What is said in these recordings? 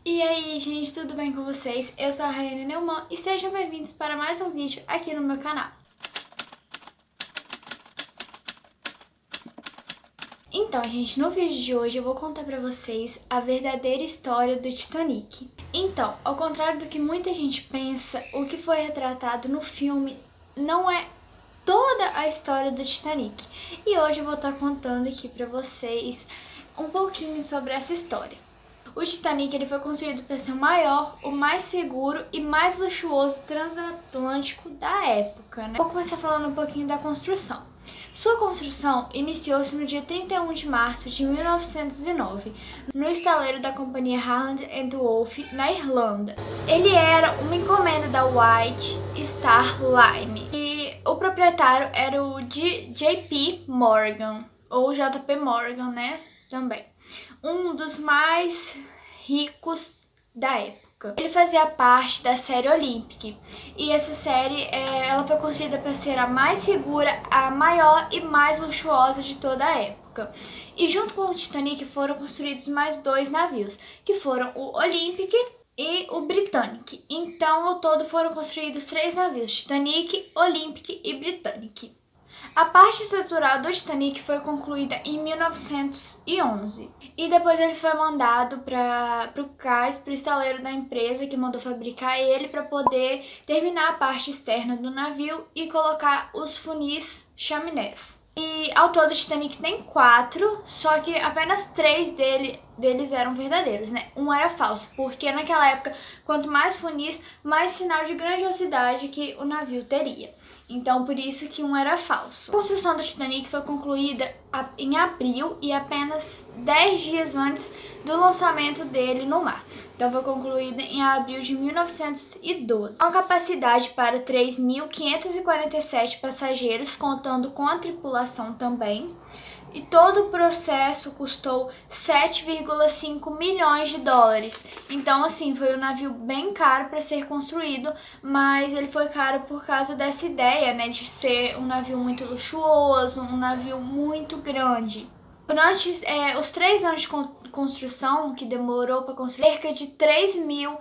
E aí, gente, tudo bem com vocês? Eu sou a Rayane Neumann e sejam bem-vindos para mais um vídeo aqui no meu canal. Então, gente, no vídeo de hoje eu vou contar pra vocês a verdadeira história do Titanic. Então, ao contrário do que muita gente pensa, o que foi retratado no filme não é toda a história do Titanic. E hoje eu vou estar contando aqui pra vocês um pouquinho sobre essa história. O Titanic ele foi construído para ser o maior, o mais seguro e mais luxuoso transatlântico da época, né? Vou começar falando um pouquinho da construção. Sua construção iniciou-se no dia 31 de março de 1909, no estaleiro da companhia Harland and Wolff, na Irlanda. Ele era uma encomenda da White Star Line e o proprietário era o J.P. Morgan, ou J.P. Morgan, né? Também. Um dos mais ricos da época. Ele fazia parte da série Olympic e essa série ela foi construída para ser a mais segura, a maior e mais luxuosa de toda a época. E junto com o Titanic foram construídos mais dois navios, que foram o Olympic e o Britannic. Então, ao todo foram construídos 3 navios: Titanic, Olympic e Britannic. A parte estrutural do Titanic foi concluída em 1911 e depois ele foi mandado para o cais, para o estaleiro da empresa que mandou fabricar ele, para poder terminar a parte externa do navio e colocar os funis chaminés. E ao todo o Titanic tem 4, só que apenas 3 deles eram verdadeiros, né? Um era falso, porque naquela época, quanto mais funis, mais sinal de grandiosidade que o navio teria. Então, por isso que um era falso. A construção do Titanic foi concluída em abril e apenas 10 dias antes do lançamento dele no mar. Então, foi concluída em abril de 1912. Com capacidade para 3.547 passageiros, contando com a tripulação também. E todo o processo custou 7,5 milhões de dólares. Então, assim, foi um navio bem caro para ser construído, mas ele foi caro por causa dessa ideia, né, de ser um navio muito luxuoso, um navio muito grande. Durante os 3 anos de construção, que demorou para construir, cerca de 3.000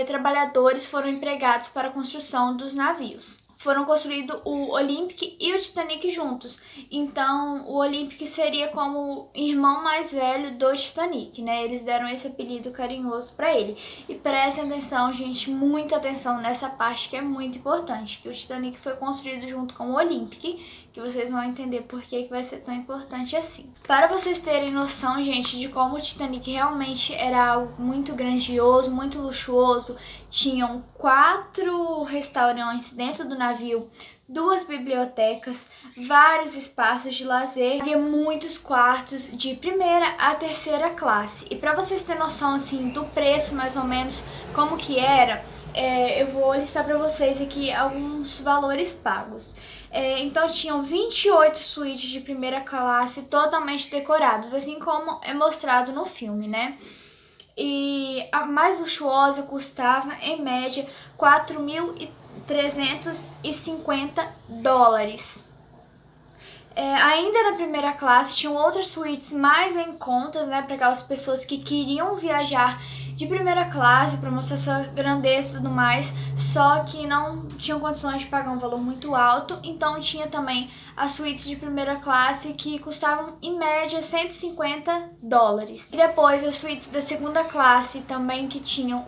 trabalhadores foram empregados para a construção dos navios. Foram construídos o Olympic e o Titanic juntos. Então, o Olympic seria como o irmão mais velho do Titanic, né? Eles deram esse apelido carinhoso para ele. E prestem atenção, gente, muita atenção nessa parte que é muito importante, que o Titanic foi construído junto com o Olympic, que vocês vão entender por que vai ser tão importante assim. Para vocês terem noção, gente, de como o Titanic realmente era algo muito grandioso, muito luxuoso, tinham 4 restaurantes dentro do navio, 2 bibliotecas, vários espaços de lazer, havia muitos quartos de primeira a terceira classe. E para vocês terem noção assim do preço mais ou menos como que era, eu vou listar para vocês aqui alguns valores pagos. Então tinham 28 suítes de primeira classe totalmente decorados, assim como é mostrado no filme, né? E a mais luxuosa custava, em média, 4.350 dólares. Ainda na primeira classe, tinham outras suítes mais em contas, né, para aquelas pessoas que queriam viajar de primeira classe para mostrar sua grandeza e tudo mais, só que não tinham condições de pagar um valor muito alto. Então tinha também as suítes de primeira classe que custavam em média 150 dólares. E depois as suítes da segunda classe também que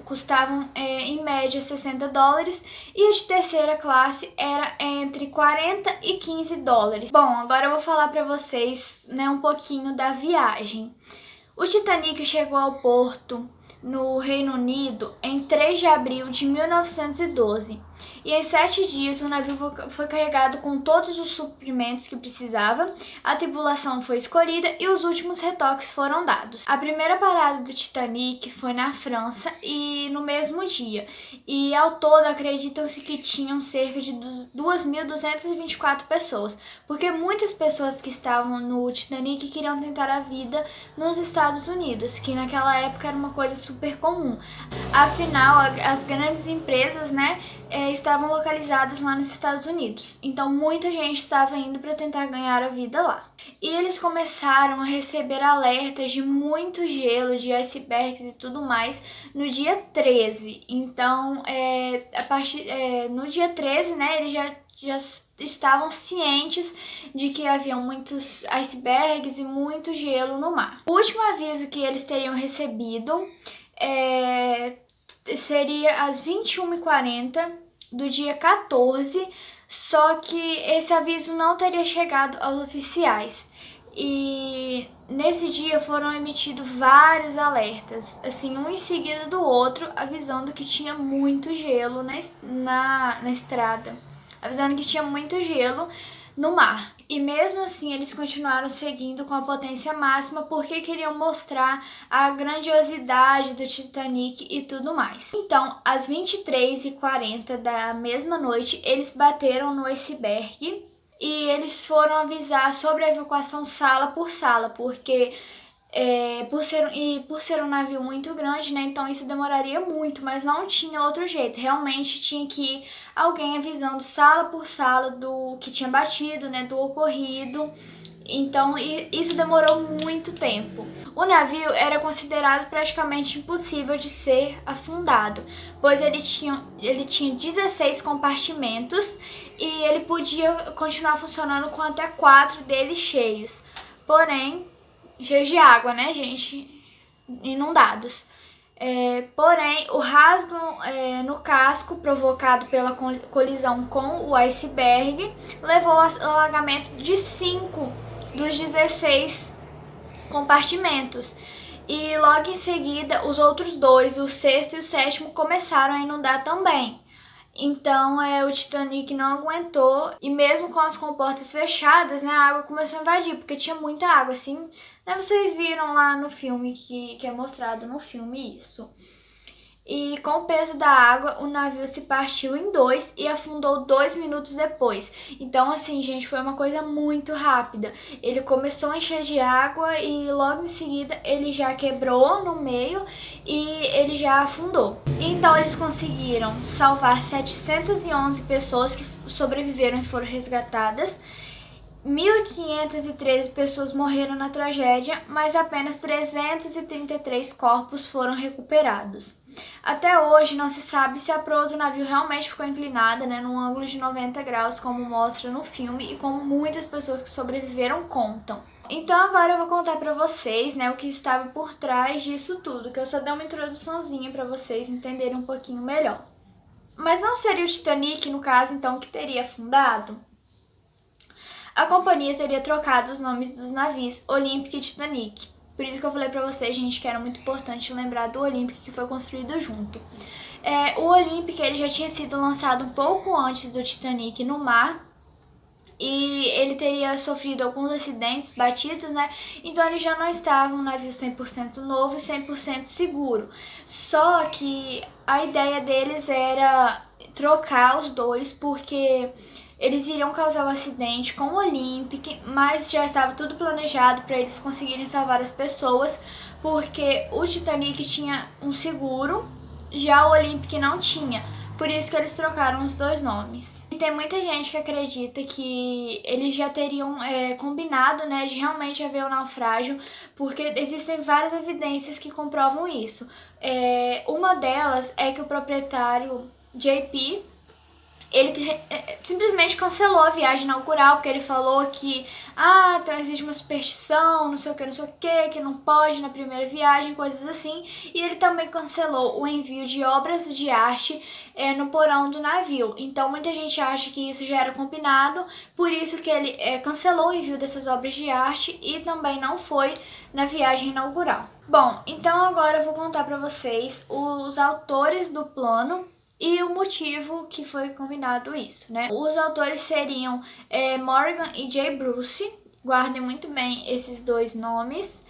custavam em média 60 dólares. E a de terceira classe era entre 40 e 15 dólares. Bom, agora eu vou falar para vocês, né, um pouquinho da viagem. O Titanic chegou ao porto no Reino Unido em 3 de abril de 1912 e em 7 dias o navio foi carregado com todos os suprimentos que precisava, a tripulação foi escolhida e os últimos retoques foram dados. A primeira parada do Titanic foi na França e no mesmo dia, e ao todo acreditam-se que tinham cerca de 2.224 pessoas, porque muitas pessoas que estavam no Titanic queriam tentar a vida nos Estados Estados Unidos, que naquela época era uma coisa super comum. Afinal, as grandes empresas, né, estavam localizadas lá nos Estados Unidos. Então, muita gente estava indo para tentar ganhar a vida lá. E eles começaram a receber alertas de muito gelo, de icebergs e tudo mais no dia 13. Então, no dia 13, né, eles já estavam cientes de que haviam muitos icebergs e muito gelo no mar. O último aviso que eles teriam recebido seria às 21h40 do dia 14, só que esse aviso não teria chegado aos oficiais. E nesse dia foram emitidos vários alertas, assim, um em seguida do outro, avisando que tinha muito gelo na estrada, avisando que tinha muito gelo no mar. E mesmo assim eles continuaram seguindo com a potência máxima porque queriam mostrar a grandiosidade do Titanic e tudo mais. Então, às 23h40 da mesma noite, eles bateram no iceberg e eles foram avisar sobre a evacuação sala por sala, porque por ser um navio muito grande, né, então isso demoraria muito, mas não tinha outro jeito, realmente tinha que ir alguém avisando sala por sala do que tinha batido, né, do ocorrido. Então isso demorou muito tempo. O navio era considerado praticamente impossível de ser afundado, pois ele tinha 16 compartimentos e ele podia continuar funcionando com até 4 deles cheios. Porém, cheios de água, né, gente? Inundados. Porém, o rasgo no casco provocado pela colisão com o iceberg levou ao alagamento de 5 dos 16 compartimentos. E logo em seguida, os outros dois, o sexto e o sétimo, começaram a inundar também. Então, o Titanic não aguentou e mesmo com as comportas fechadas, né, a água começou a invadir, porque tinha muita água, assim, né, vocês viram lá no filme, que é mostrado no filme isso. E com o peso da água, o navio se partiu em 2 e afundou 2 minutos depois. Então, assim, gente, foi uma coisa muito rápida. Ele começou a encher de água e logo em seguida ele já quebrou no meio e ele já afundou. Então, eles conseguiram salvar 711 pessoas que sobreviveram e foram resgatadas. 1.513 pessoas morreram na tragédia, mas apenas 333 corpos foram recuperados. Até hoje não se sabe se a proa do navio realmente ficou inclinada, né, num ângulo de 90 graus, como mostra no filme e como muitas pessoas que sobreviveram contam. Então agora eu vou contar pra vocês, né, o que estava por trás disso tudo, que eu só dei uma introduçãozinha pra vocês entenderem um pouquinho melhor. Mas não seria o Titanic, no caso, então, que teria afundado? A companhia teria trocado os nomes dos navios Olympic e Titanic. Por isso que eu falei pra vocês, gente, que era muito importante lembrar do Olympic, que foi construído junto. O Olympic ele já tinha sido lançado um pouco antes do Titanic no mar, e ele teria sofrido alguns acidentes batidos, né? Então ele já não estava um navio 100% novo e 100% seguro. Só que a ideia deles era trocar os dois, porque eles iriam causar um acidente com o Olympic, mas já estava tudo planejado para eles conseguirem salvar as pessoas, porque o Titanic tinha um seguro, já o Olympic não tinha. Por isso que eles trocaram os dois nomes. E tem muita gente que acredita que eles já teriam combinado, né, de realmente haver um naufrágio, porque existem várias evidências que comprovam isso. Uma delas é que o proprietário JP, ele simplesmente cancelou a viagem inaugural, porque ele falou que então existe uma superstição, não sei o que não pode na primeira viagem, coisas assim. E ele também cancelou o envio de obras de arte no porão do navio. Então muita gente acha que isso já era combinado, por isso que ele cancelou o envio dessas obras de arte e também não foi na viagem inaugural. Bom, então agora eu vou contar pra vocês os autores do plano e o motivo que foi combinado isso, né? Os autores seriam Morgan e Jay Bruce, guardem muito bem esses dois nomes.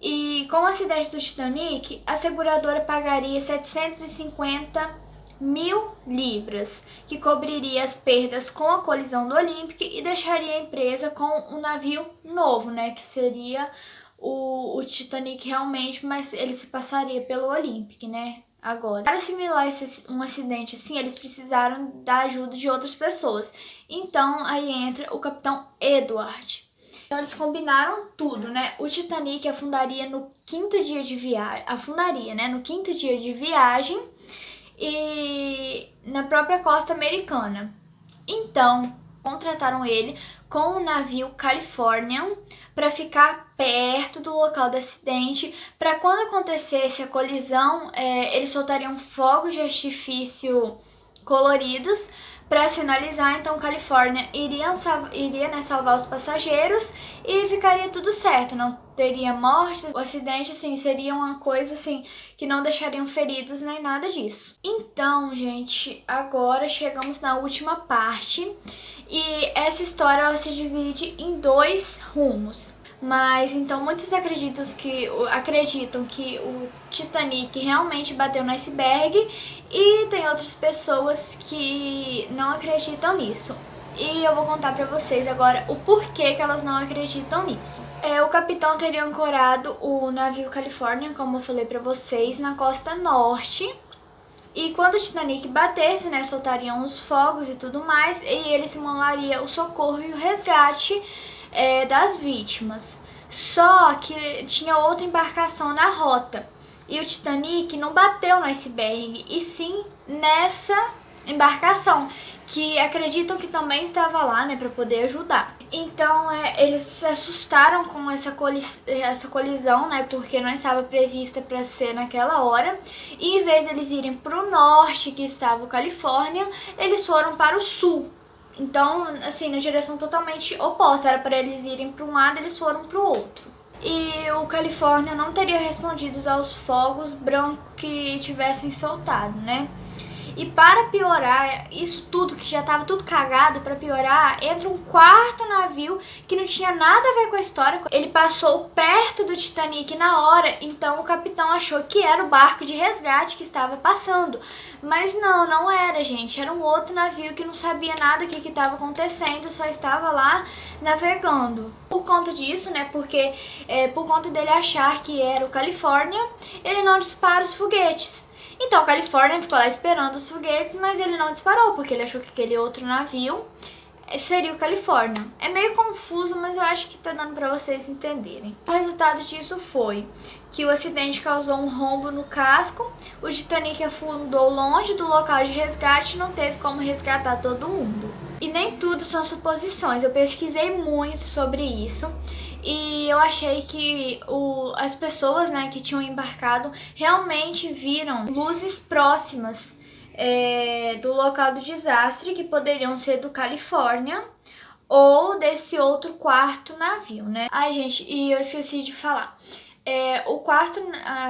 E com o acidente do Titanic, a seguradora pagaria 750 mil libras, que cobriria as perdas com a colisão do Olympic e deixaria a empresa com um navio novo, né? Que seria o Titanic realmente, mas ele se passaria pelo Olympic, né? Agora, para assimilar um acidente assim, eles precisaram da ajuda de outras pessoas. Então, aí entra o Capitão Edward. Então, eles combinaram tudo, né? O Titanic afundaria no quinto dia de viagem. Afundaria, né? No quinto dia de viagem e na própria costa americana. Então, contrataram ele com o navio Californian para ficar perto do local do acidente, para quando acontecesse a colisão, eles soltariam fogos de artifício coloridos para sinalizar. Então, Califórnia iria né, salvar os passageiros e ficaria tudo certo, não teria mortes. O acidente assim seria uma coisa assim que não deixariam feridos nem nada disso. Então, gente, agora chegamos na última parte. E essa história ela se divide em dois rumos. Mas então muitos acreditam que o Titanic realmente bateu no iceberg e tem outras pessoas que não acreditam nisso. E eu vou contar pra vocês agora o porquê que elas não acreditam nisso. O capitão teria ancorado o navio California, como eu falei pra vocês, na costa norte. E quando o Titanic batesse, né, soltariam os fogos e tudo mais, e ele simularia o socorro e o resgate das vítimas. Só que tinha outra embarcação na rota. E o Titanic não bateu no iceberg, e sim nessa embarcação, que acreditam que também estava lá, né, para poder ajudar. Então, eles se assustaram com essa colisão, né, porque não estava prevista para ser naquela hora. E em vez de eles irem para o norte, que estava o Califórnia, eles foram para o sul. Então, assim, na direção totalmente oposta. Era para eles irem para um lado, eles foram para o outro. E o Califórnia não teria respondido aos fogos brancos que tivessem soltado, né? E para piorar isso tudo, que já estava tudo cagado, para piorar, entra um quarto navio que não tinha nada a ver com a história. Ele passou perto do Titanic na hora, então o capitão achou que era o barco de resgate que estava passando. Mas não era, gente. Era um outro navio que não sabia nada do que estava acontecendo, só estava lá navegando. Por conta disso, né, porque por conta dele achar que era o California, ele não dispara os foguetes. Então, o California ficou lá esperando os foguetes, mas ele não disparou, porque ele achou que aquele outro navio seria o California. É meio confuso, mas eu acho que tá dando pra vocês entenderem. O resultado disso foi que o acidente causou um rombo no casco, o Titanic afundou longe do local de resgate e não teve como resgatar todo mundo. E nem tudo são suposições, eu pesquisei muito sobre isso. E eu achei que as pessoas, né, que tinham embarcado realmente viram luzes próximas do local do desastre, que poderiam ser do Califórnia ou desse outro quarto navio, né? Ai, gente, e eu esqueci de falar. O quarto,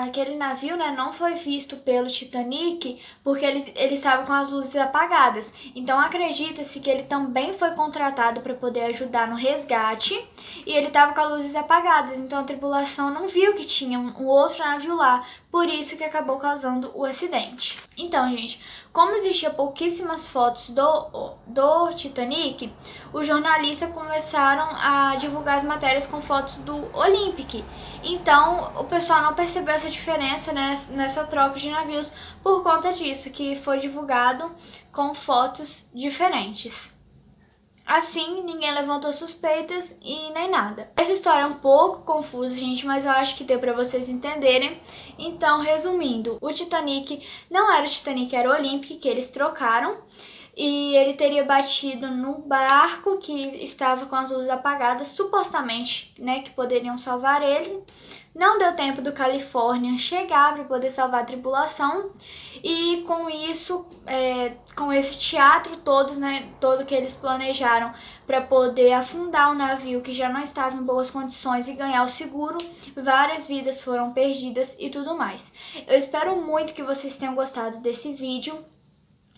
aquele navio, né, não foi visto pelo Titanic porque ele estava com as luzes apagadas. Então acredita-se que ele também foi contratado para poder ajudar no resgate e ele estava com as luzes apagadas. Então a tripulação não viu que tinha um outro navio lá, por isso que acabou causando o acidente. Então, gente, como existia pouquíssimas fotos do Titanic, os jornalistas começaram a divulgar as matérias com fotos do Olympic. Então, o pessoal não percebeu essa diferença, né, nessa troca de navios por conta disso, que foi divulgado com fotos diferentes. Assim, ninguém levantou suspeitas e nem nada. Essa história é um pouco confusa, gente, mas eu acho que deu pra vocês entenderem. Então, resumindo, o Titanic não era o Titanic, era o Olympic, que eles trocaram. E ele teria batido no barco que estava com as luzes apagadas, supostamente, né, que poderiam salvar ele. Não deu tempo do California chegar para poder salvar a tripulação. E com isso, com esse teatro todo que eles planejaram para poder afundar o navio que já não estava em boas condições e ganhar o seguro, várias vidas foram perdidas e tudo mais. Eu espero muito que vocês tenham gostado desse vídeo.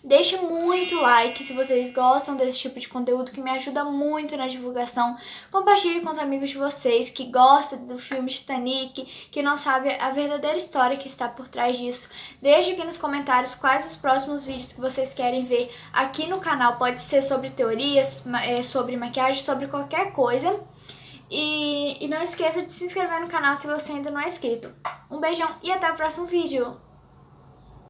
Deixe muito like se vocês gostam desse tipo de conteúdo, que me ajuda muito na divulgação. Compartilhe com os amigos de vocês que gostam do filme Titanic, que não sabem a verdadeira história que está por trás disso. Deixe aqui nos comentários quais os próximos vídeos que vocês querem ver aqui no canal. Pode ser sobre teorias, sobre maquiagem, sobre qualquer coisa. E não esqueça de se inscrever no canal se você ainda não é inscrito. Um beijão e até o próximo vídeo!